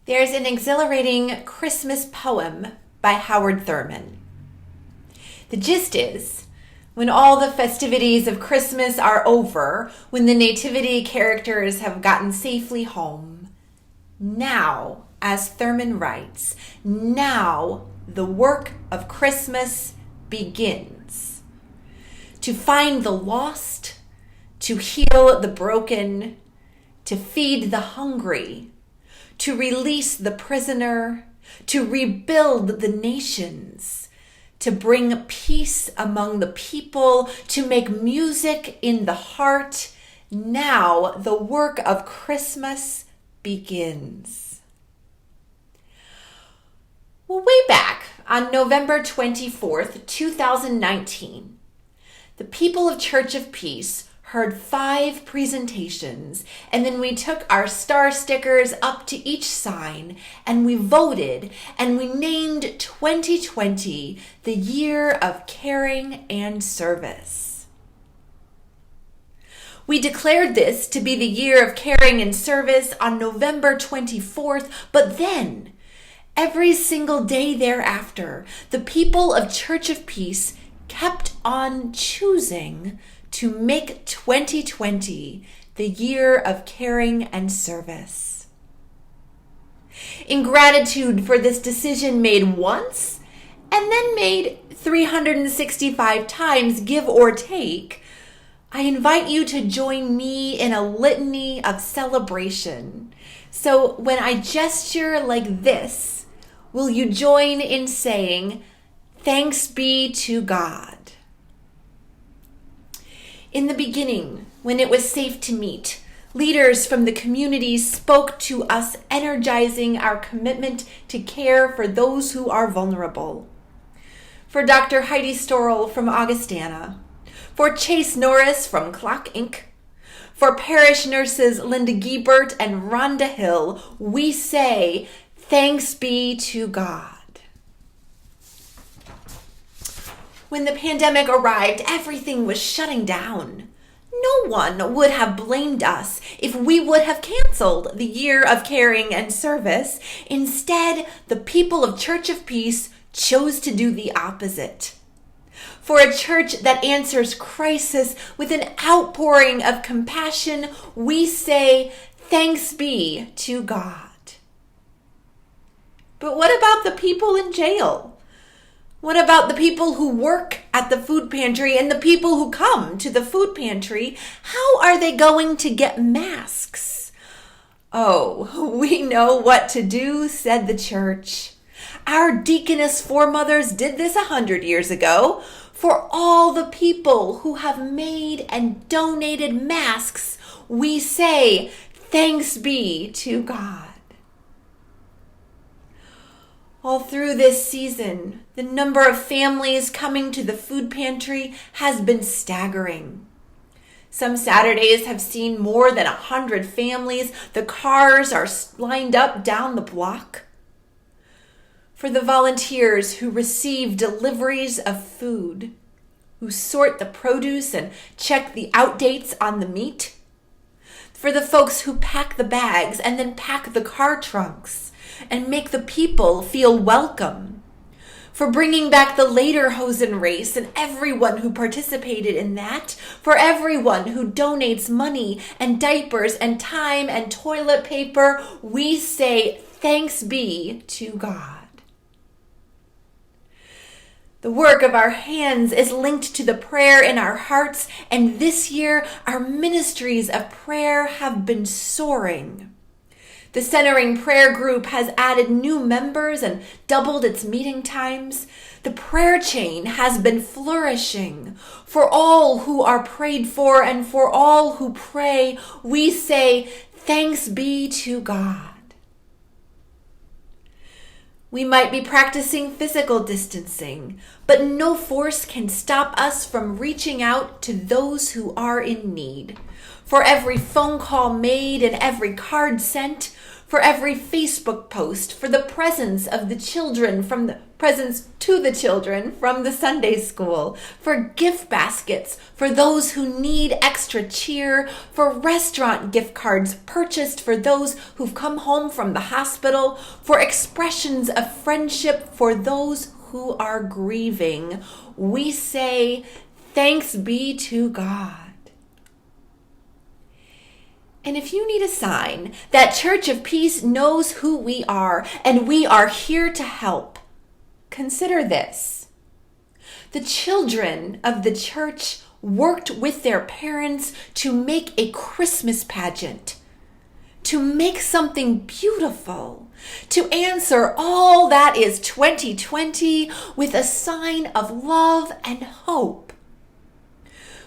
There's an exhilarating Christmas poem by Howard Thurman. The gist is, when all the festivities of Christmas are over, when the nativity characters have gotten safely home, now, as Thurman writes, now the work of Christmas begins. To find the lost, to heal the broken, to feed the hungry, to release the prisoner, to rebuild the nations, to bring peace among the people, to make music in the heart. Now the work of Christmas begins. Well, way back on November 24th, 2019, the people of Church of Peace heard 5 presentations, and then we took our star stickers up to each sign, and we voted, and we named 2020 the year of caring and service. We declared this to be the year of caring and service on November 24th, but then, every single day thereafter, the people of Church of Peace kept on choosing to make 2020 the year of caring and service. In gratitude for this decision made once and then made 365 times, give or take, I invite you to join me in a litany of celebration. So when I gesture like this, will you join in saying, "Thanks be to God"? In the beginning, when it was safe to meet, leaders from the community spoke to us, energizing our commitment to care for those who are vulnerable. For Dr. Heidi Storrell from Augustana, for Chase Norris from Clock Inc., for parish nurses Linda Giebert and Rhonda Hill, we say, thanks be to God. When the pandemic arrived, everything was shutting down. No one would have blamed us if we would have canceled the year of caring and service. Instead, the people of Church of Peace chose to do the opposite. For a church that answers crisis with an outpouring of compassion, we say, thanks be to God. But what about the people in jail? What about the people who work at the food pantry and the people who come to the food pantry? How are they going to get masks? Oh, we know what to do, said the church. Our deaconess foremothers did this 100 years ago. For all the people who have made and donated masks, we say, thanks be to God. All through this season, the number of families coming to the food pantry has been staggering. Some Saturdays have seen more than 100 families. The cars are lined up down the block. For the volunteers who receive deliveries of food, who sort the produce and check the outdates on the meat. For the folks who pack the bags and then pack the car trunks and make the people feel welcome. For bringing back the Lederhosen race and everyone who participated in that. For everyone who donates money and diapers and time and toilet paper, we say thanks be to God. The work of our hands is linked to the prayer in our hearts, and this year our ministries of prayer have been soaring. The Centering Prayer Group has added new members and doubled its meeting times. The prayer chain has been flourishing. For all who are prayed for and for all who pray, we say, thanks be to God. We might be practicing physical distancing, but no force can stop us from reaching out to those who are in need. for every phone call made and every card sent, for every Facebook post, for the presents of the children presents to the children from the Sunday school, for gift baskets for those who need extra cheer, for restaurant gift cards purchased for those who've come home from the hospital, for expressions of friendship for those who are grieving. We say, thanks be to God. And if you need a sign that Church of Peace knows who we are and we are here to help, consider this. The children of the church worked with their parents to make a Christmas pageant, to make something beautiful, to answer all that is 2020 with a sign of love and hope.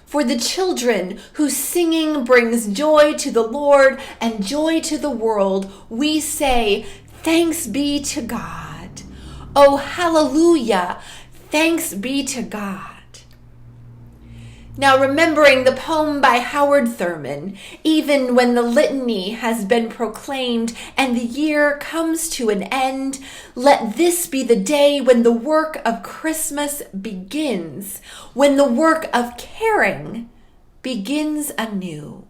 For the children whose singing brings joy to the Lord and joy to the world, we say, thanks be to God. Oh, hallelujah. Thanks be to God. Now, remembering the poem by Howard Thurman, even when the litany has been proclaimed and the year comes to an end, let this be the day when the work of Christmas begins, when the work of caring begins anew.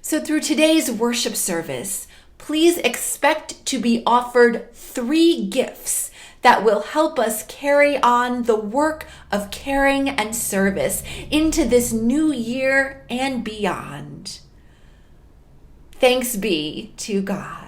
So through today's worship service, please expect to be offered 3 gifts that will help us carry on the work of caring and service into this new year and beyond. Thanks be to God.